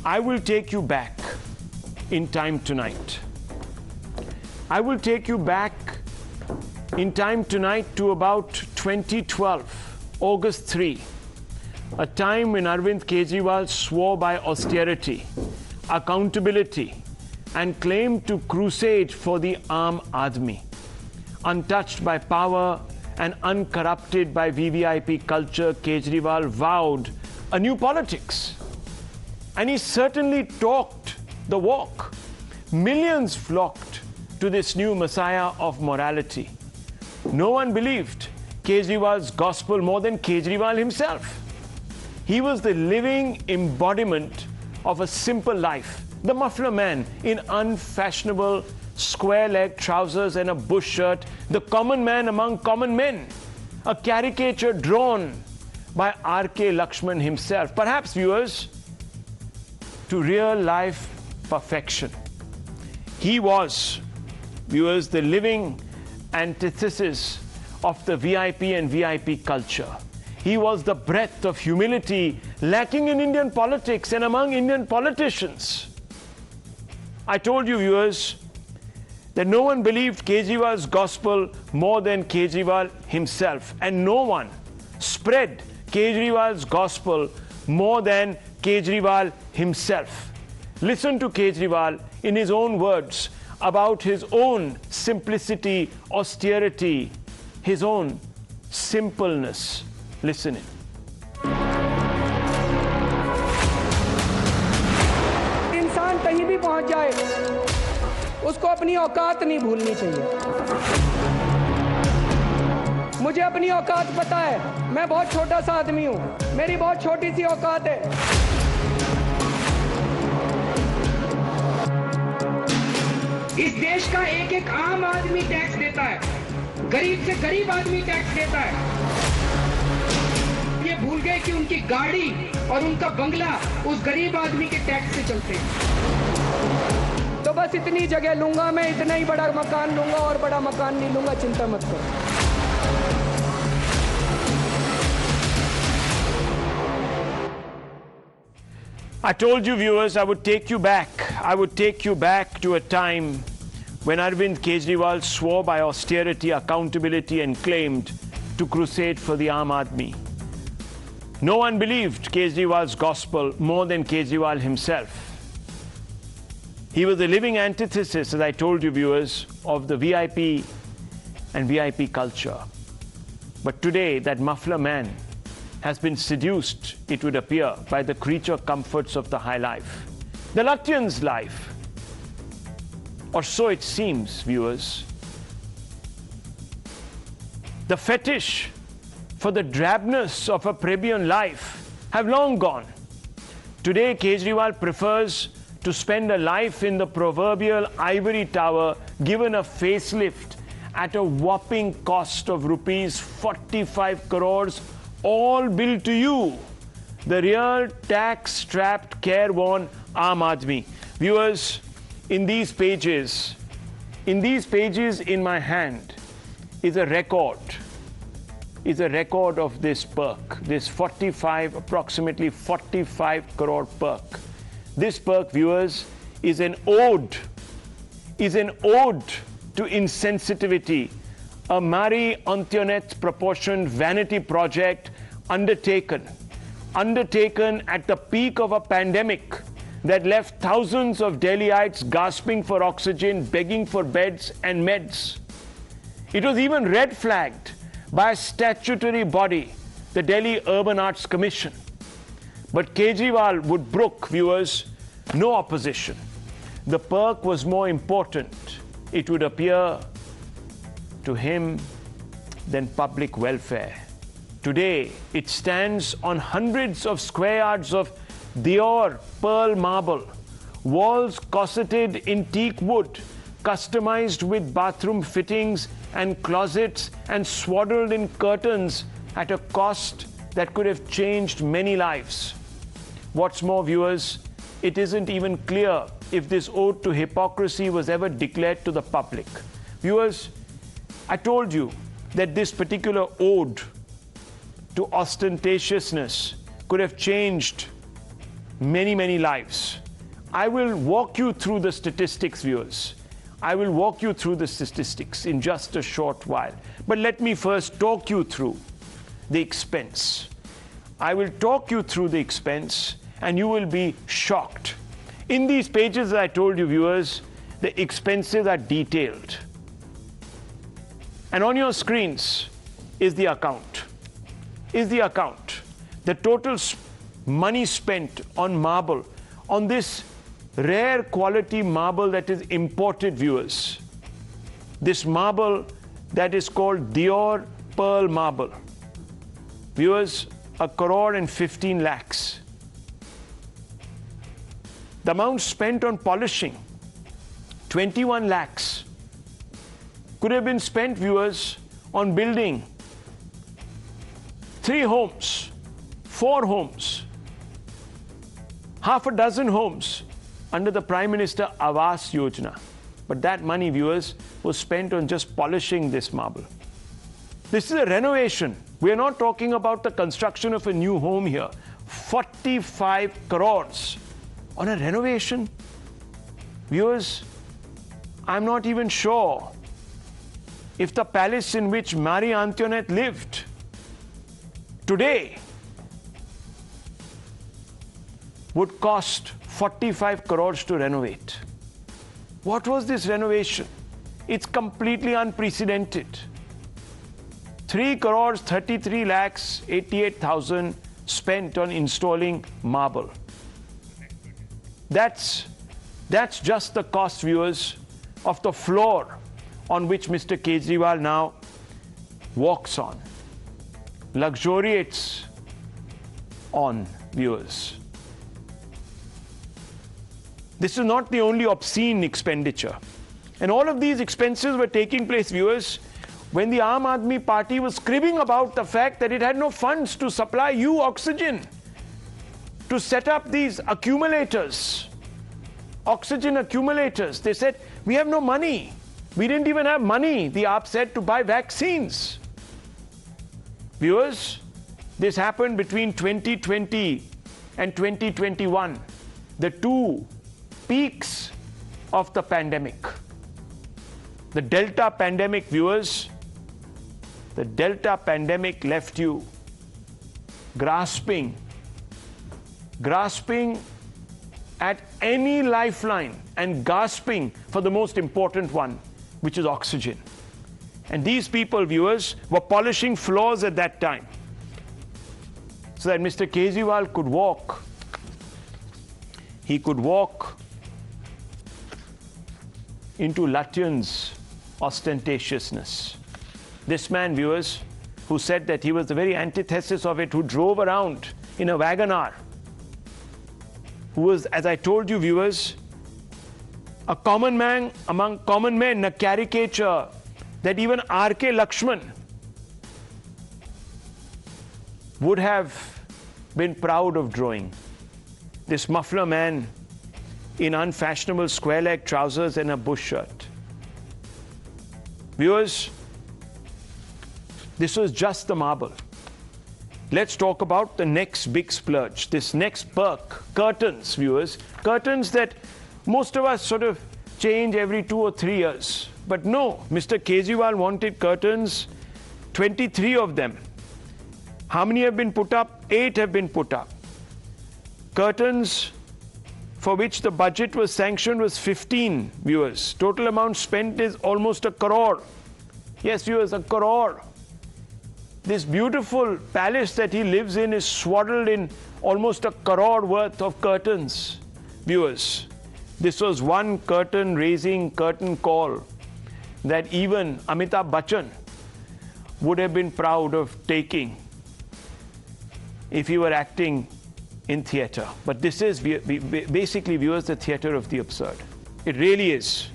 I will take you back in time tonight. I will take you back in time tonight to about 2012, August 3, a time when Arvind Kejriwal swore by austerity, accountability, and claimed to crusade for the Aam Aadmi. Untouched by power and uncorrupted by VVIP culture, Kejriwal vowed a new politics. And he certainly talked the walk. Millions flocked to this new messiah of morality. No one believed Kejriwal's gospel more than Kejriwal himself. He was the living embodiment of a simple life. The muffler man in unfashionable square-leg trousers and a bush shirt, the common man among common men, a caricature drawn by R.K. Lakshman himself, perhaps, viewers, to real-life perfection. He was, viewers, the living antithesis of the VIP and VIP culture. He was the breadth of humility lacking in Indian politics and among Indian politicians. I told you, viewers, that no one believed Kejriwal's gospel more than Kejriwal himself, and no one spread Kejriwal's gospel more than Kejriwal himself. Listen to Kejriwal in his own words about his own simplicity, austerity, his own simpleness. Listen in. इंसान कहीं भी पहुंच जाए, उसको अपनी औकात नहीं भूलनी चाहिए। मुझे अपनी औकात पता है, मैं बहुत छोटा सा आदमी हूं, मेरी बहुत छोटी सी औकात है। इस देश का एक एक आम आदमी टैक्स देता है, गरीब से गरीब आदमी टैक्स देता है। ये भूल गए कि उनकी गाड़ी और उनका बंगला उस गरीब आदमी के टैक्स से चलते हैं। तो बस इतनी जगह लूंगा मैं, इतना ही बड़ा मकान लूंगा और बड़ा मकान नहीं लूंगा, चिंता मत करो। I told you, viewers, I would take you back. I would take you back to a time when Arvind Kejriwal swore by austerity, accountability, and claimed to crusade for the Aam Aadmi. No one believed Kejriwal's gospel more than Kejriwal himself. He was the living antithesis, as I told you, viewers, of the VIP and VIP culture. But today, that muffler man has been seduced, it would appear, by the creature comforts of the high life. The Lutyens' life. Or so it seems, viewers. The fetish for the drabness of a plebeian life have long gone. Today, Kejriwal prefers to spend a life in the proverbial ivory tower, given a facelift at a whopping cost of rupees 45 crores, all billed to you, the real tax-strapped, careworn Aam Aadmi. Viewers, in these pages in my hand is a record of this perk, this approximately 45 crore perk. This perk, viewers, is an ode to insensitivity, a Marie Antoinette proportioned vanity project undertaken at the peak of a pandemic that left thousands of Delhiites gasping for oxygen, begging for beds and meds. It was even red flagged by a statutory body, the Delhi Urban Arts Commission. But Kejriwal would brook, viewers, no opposition. The perk was more important, it would appear, to him than public welfare. Today, it stands on hundreds of square yards of Dior pearl marble, walls corseted in teak wood, customized with bathroom fittings and closets, and swaddled in curtains at a cost that could have changed many lives. What's more, viewers, it isn't even clear if this ode to hypocrisy was ever declared to the public. Viewers, I told you that this particular ode to ostentatiousness could have changed many, many lives. I will walk you through the statistics, viewers. I will walk you through the statistics in just a short while. But let me first talk you through the expense. I will talk you through the expense and you will be shocked. In these pages, as I told you, viewers, the expenses are detailed. And on your screens is the account. The total money spent on marble, on this rare quality marble that is imported, viewers. This marble that is called Dior Pearl Marble. Viewers, 1.15 crore. The amount spent on polishing, 21 lakhs, could have been spent, viewers, on building 3 homes, 4 homes, half a dozen homes under the Prime Minister Awas Yojana. But that money, viewers, was spent on just polishing this marble. This is a renovation. We are not talking about the construction of a new home here. 45 crores on a renovation. Viewers, I'm not even sure if the palace in which Marie Antoinette lived today would cost 45 crores to renovate. What was this renovation? It's completely unprecedented. 3 crores 33 lakhs 88,000 spent on installing marble. That's just the cost, viewers, of the floor on which Mr. Kejriwal now walks on, luxuriates on, viewers. This is not the only obscene expenditure. And all of these expenses were taking place, viewers, when the Aam Aadmi party was cribbing about the fact that it had no funds to supply you oxygen, to set up these accumulators, oxygen accumulators. They said, we have no money. We didn't even have money, the AAP said, to buy vaccines. Viewers, this happened between 2020 and 2021, the 2 peaks of the pandemic. The Delta pandemic, viewers, the Delta pandemic left you grasping at any lifeline and gasping for the most important one, which is oxygen. And these people, viewers, were polishing floors at that time so that Mr. Kejriwal could walk. He could walk into Lutyens' ostentatiousness. This man, viewers, who said that he was the very antithesis of it, who drove around in a Wagoner, who was, as I told you, viewers, a common man among common men, a caricature that even R.K. Lakshman would have been proud of drawing. This muffler man in unfashionable square-leg trousers and a bush shirt. Viewers, this was just the marble. Let's talk about the next big splurge, this next perk, curtains, viewers. Curtains that most of us sort of change every 2 or 3 years. But no, Mr. Kejriwal wanted curtains, 23 of them. How many have been put up? 8 have been put up. Curtains for which the budget was sanctioned was 15, viewers. Total amount spent is almost 1 crore. Yes, viewers, 1 crore. This beautiful palace that he lives in is swaddled in almost 1 crore worth of curtains, viewers. This was one curtain-raising curtain call that even Amitabh Bachchan would have been proud of taking if he were acting in theatre. But this is basically, viewers, the theatre of the absurd. It really is.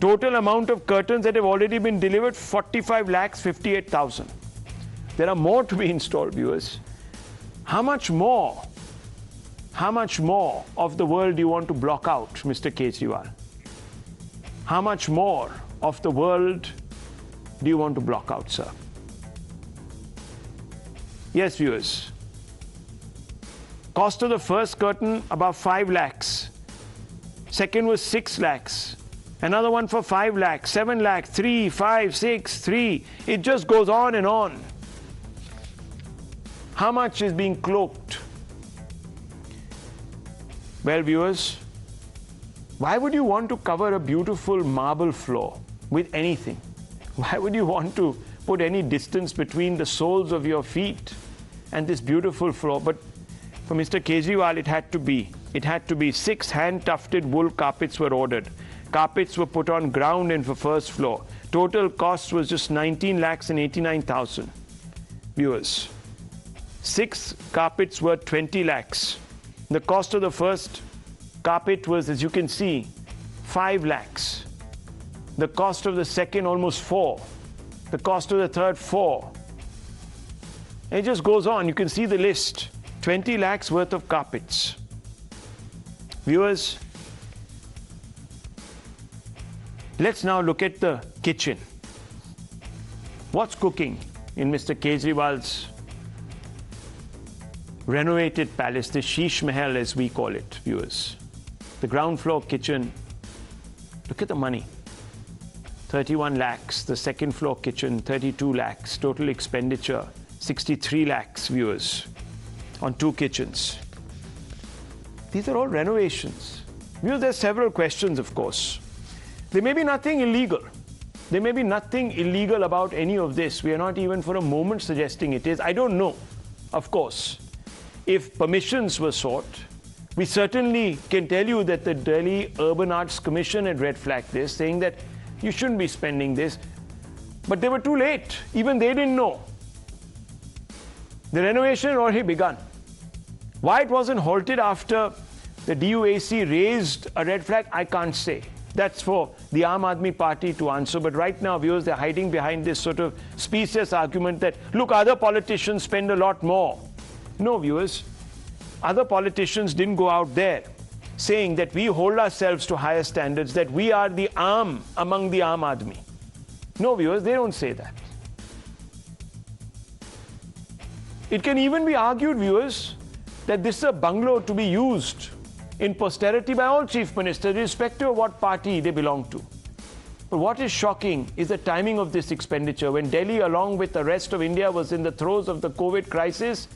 Total amount of curtains that have already been delivered, 45 lakhs 58,000. There are more to be installed, viewers. How much more of the world do you want to block out, Mr. Kejriwal? How much more of the world do you want to block out, sir? Yes, viewers. Cost of the first curtain, about 5 lakhs. Second was 6 lakhs. Another one for 5 lakhs, 7 lakhs, 3, 5, 6, 3. It just goes on and on. How much is being cloaked? Well, viewers, why would you want to cover a beautiful marble floor with anything? Why would you want to put any distance between the soles of your feet and this beautiful floor? But for Mr. Kejriwal, it had to be. It had to be. 6 hand-tufted wool carpets were ordered. Carpets were put on ground and for first floor. Total cost was just 19 lakhs and 89,000. Viewers, 6 carpets were 20 lakhs. The cost of the first carpet was, as you can see, 5 lakhs. The cost of the second, almost 4. The cost of the third, 4. And it just goes on. You can see the list. 20 lakhs worth of carpets. Viewers, let's now look at the kitchen. What's cooking in Mr. Kejriwal's renovated palace, the Sheesh Mahal as we call it, viewers? The ground floor kitchen, look at the money. 31 lakhs, the second floor kitchen, 32 lakhs, total expenditure, 63 lakhs, viewers, on 2 kitchens. These are all renovations. Viewers, there's several questions, of course. There may be nothing illegal. There may be nothing illegal about any of this. We are not even for a moment suggesting it is. I don't know, of course. If permissions were sought, we certainly can tell you that the Delhi Urban Arts Commission had red flagged this, saying that you shouldn't be spending this. But they were too late. Even they didn't know. The renovation had already begun. Why it wasn't halted after the DUAC raised a red flag, I can't say. That's for the Aam Aadmi party to answer. But right now, viewers, they're hiding behind this sort of specious argument that, look, other politicians spend a lot more. No, viewers, other politicians didn't go out there saying that we hold ourselves to higher standards, that we are the Aam among the Aam Aadmi. No, viewers, they don't say that. It can even be argued, viewers, that this is a bungalow to be used in posterity by all chief ministers, irrespective of what party they belong to. But what is shocking is the timing of this expenditure. When Delhi, along with the rest of India, was in the throes of the COVID crisis,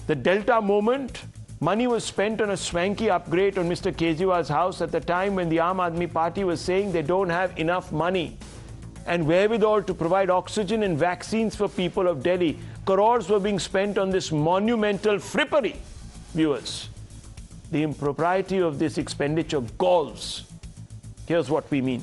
the Delta moment, money was spent on a swanky upgrade on Mr. Kejriwal's house at the time when the Aam Aadmi party was saying they don't have enough money and wherewithal to provide oxygen and vaccines for people of Delhi. Crores were being spent on this monumental frippery, viewers. The impropriety of this expenditure galls. Here's what we mean.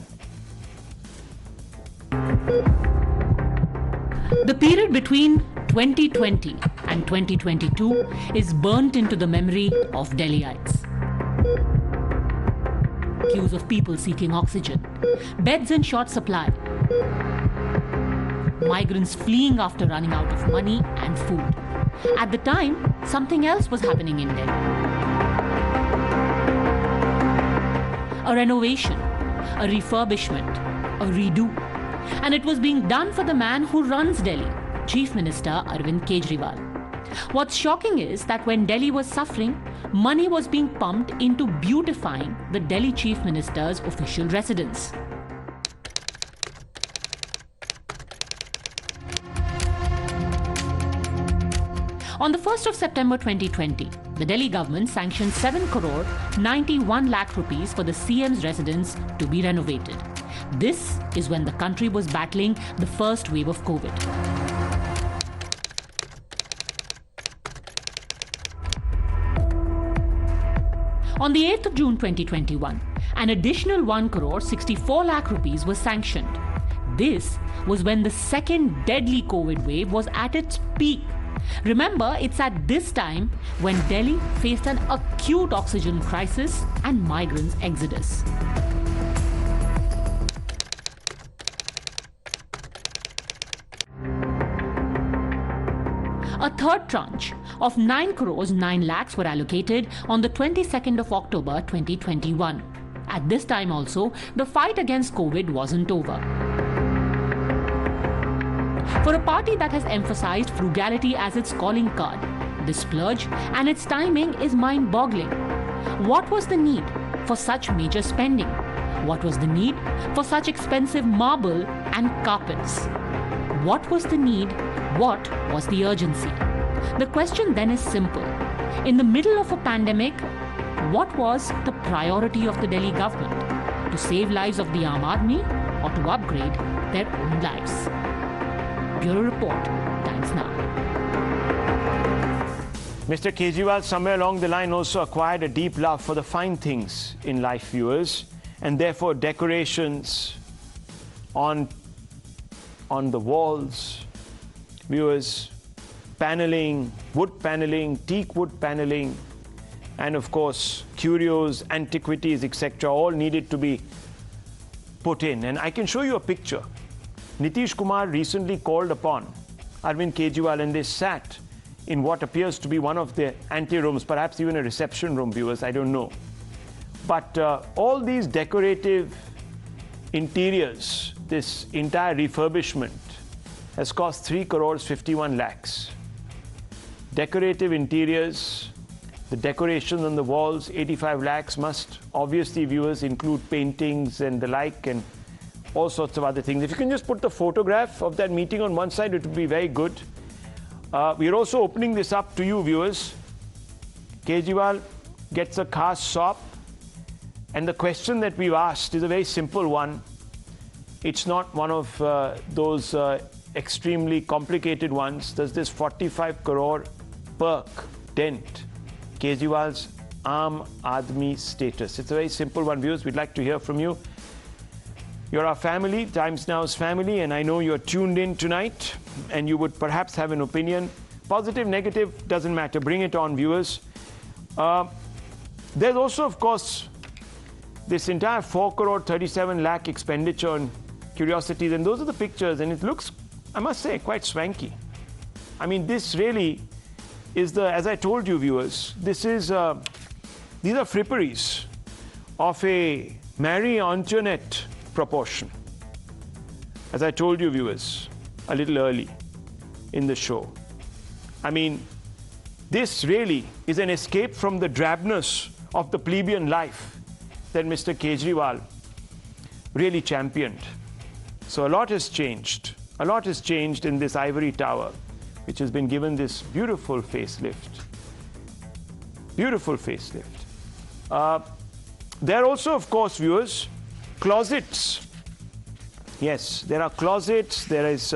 The period between 2020 and 2022 is burnt into the memory of Delhiites. Queues of people seeking oxygen, beds in short supply, migrants fleeing after running out of money and food. At the time, something else was happening in Delhi. A renovation, a refurbishment, a redo. And it was being done for the man who runs Delhi, Chief Minister Arvind Kejriwal. What's shocking is that when Delhi was suffering, money was being pumped into beautifying the Delhi Chief Minister's official residence. On the 1st of September 2020, the Delhi government sanctioned 7 crore 91 lakh rupees for the CM's residence to be renovated. This is when the country was battling the first wave of COVID. On the 8th of June 2021, an additional 1 crore 64 lakh rupees was sanctioned. This was when the second deadly COVID wave was at its peak. Remember, it's at this time when Delhi faced an acute oxygen crisis and migrants' exodus. A third tranche of 9 crores 9 lakhs were allocated on the 22nd of October 2021. At this time also, the fight against COVID wasn't over. For a party that has emphasized frugality as its calling card, This splurge and its timing is mind-boggling. What was the need for such major spending? What was the need for such expensive marble and carpets? What was the need? What was the urgency? The question then is simple. In the middle of a pandemic, what was the priority of the Delhi government? To save lives of the Aam Aadmi or to upgrade their own lives? Bureau Report, Times Now. Mr. Kejriwal, somewhere along the line, also acquired a deep love for the fine things in life, viewers, and therefore decorations on the walls, viewers, paneling, wood paneling, teak wood paneling, and of course curios, antiquities, etc., all needed to be put in. And I can show you a picture. Nitish Kumar recently called upon Arvind Kejriwal, and they sat in what appears to be one of the ante-rooms, perhaps even a reception room, viewers, I don't know. But all these decorative interiors, this entire refurbishment has cost 3 crores 51 lakhs. Decorative interiors, the decoration on the walls, 85 lakhs, must obviously, viewers, include paintings and the like and all sorts of other things. If you can just put the photograph of that meeting on one side, it would be very good. We're also opening this up to you, viewers. Kejriwal gets a khas sop, and the question that we've asked is a very simple one. It's not one of those extremely complicated ones. Does this 45 crore perk dent Kejriwal's Aam Aadmi status? It's a very simple one, viewers. We'd like to hear from you. You're our family, Times Now's family, and I know you're tuned in tonight and you would perhaps have an opinion. Positive, negative, doesn't matter. Bring it on, viewers. There's also, of course, this entire 4 crore 37 lakh expenditure on curiosities, and those are the pictures, and it looks, I must say, quite swanky. I mean, this really is the, as I told you, viewers, this is, these are fripperies of a Marie Antoinette proportion. As I told you, viewers, a little early in the show. I mean, this really is an escape from the drabness of the plebeian life that Mr. Kejriwal really championed. So a lot has changed. A lot has changed in this ivory tower, which has been given this beautiful facelift. Beautiful facelift. There are also, of course, viewers, closets. Yes, there are closets, there is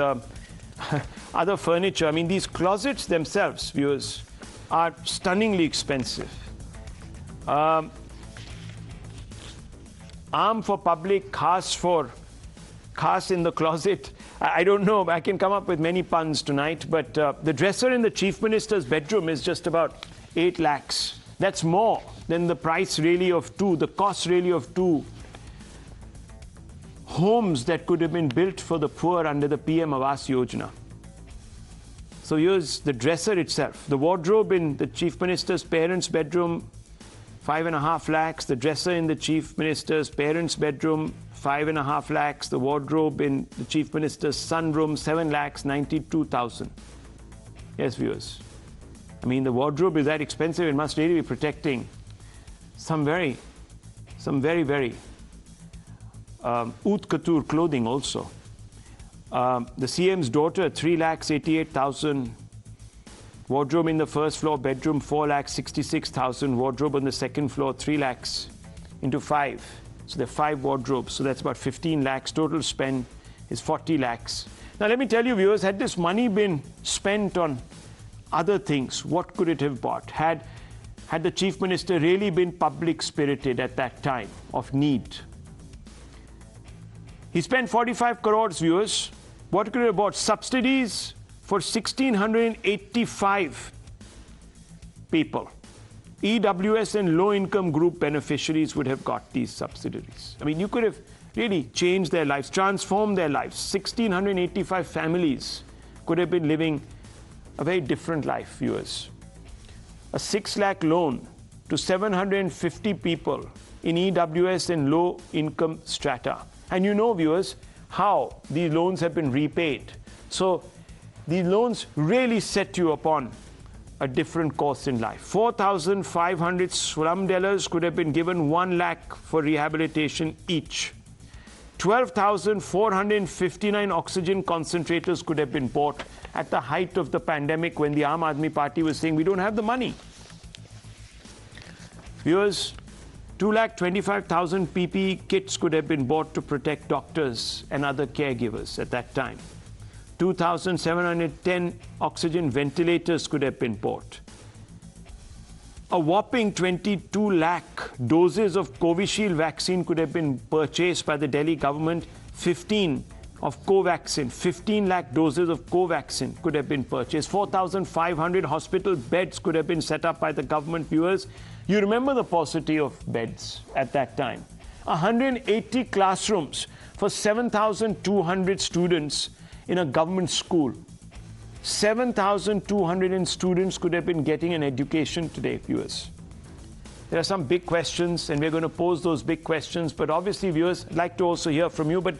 other furniture. I mean, these closets themselves, viewers, are stunningly expensive. Aam for public, khas in the closet. I don't know, I can come up with many puns tonight, but the dresser in the Chief Minister's bedroom is just about 8 lakhs. That's more than the price really of the cost really of 2 homes that could have been built for the poor under the PM Awas Yojana. So here's the dresser itself. The wardrobe in the Chief Minister's parents' bedroom, 5.5 lakhs. The dresser in the Chief Minister's parents' bedroom, 5.5 lakhs. The wardrobe in the Chief Minister's sunroom, 7 lakhs 92,000. Yes, viewers. I mean, the wardrobe is that expensive, it must really be protecting some very haute couture clothing also. The CM's daughter, 3 lakhs 88,000. Wardrobe in the first floor bedroom, 4 lakhs 66,000. Wardrobe on the second floor, 3 lakhs into 5. So there are 5 wardrobes. So that's about 15 lakhs. Total spend is 40 lakhs. Now let me tell you, viewers, had this money been spent on other things, what could it have bought? Had the Chief Minister really been public spirited at that time of need? He spent 45 crores, viewers. What could he have bought? Subsidies for 1,685 people. EWS and low-income group beneficiaries would have got these subsidies. I mean, you could have really changed their lives, transformed their lives. 1,685 families could have been living a very different life, viewers. A 6 lakh loan to 750 people in EWS and low-income strata. And you know, viewers, how these loans have been repaid. So these loans really set you upon a different course in life. 4,500 slum dwellers could have been given 1 lakh for rehabilitation each. 12,459 oxygen concentrators could have been bought at the height of the pandemic when the Aam Aadmi Party was saying we don't have the money. Viewers, 2,25,000 PPE kits could have been bought to protect doctors and other caregivers at that time. 2,710 oxygen ventilators could have been bought. A whopping 22 lakh doses of Covishield vaccine could have been purchased by the Delhi government. 15 of Covaxin, 15 lakh doses of Covaxin could have been purchased. 4,500 hospital beds could have been set up by the government. Viewers, you remember the paucity of beds at that time. 180 classrooms for 7,200 students in a government school. 7,200 students could have been getting an education today, viewers. There are some big questions, and we're going to pose those big questions. But obviously, viewers, I'd like to also hear from you. But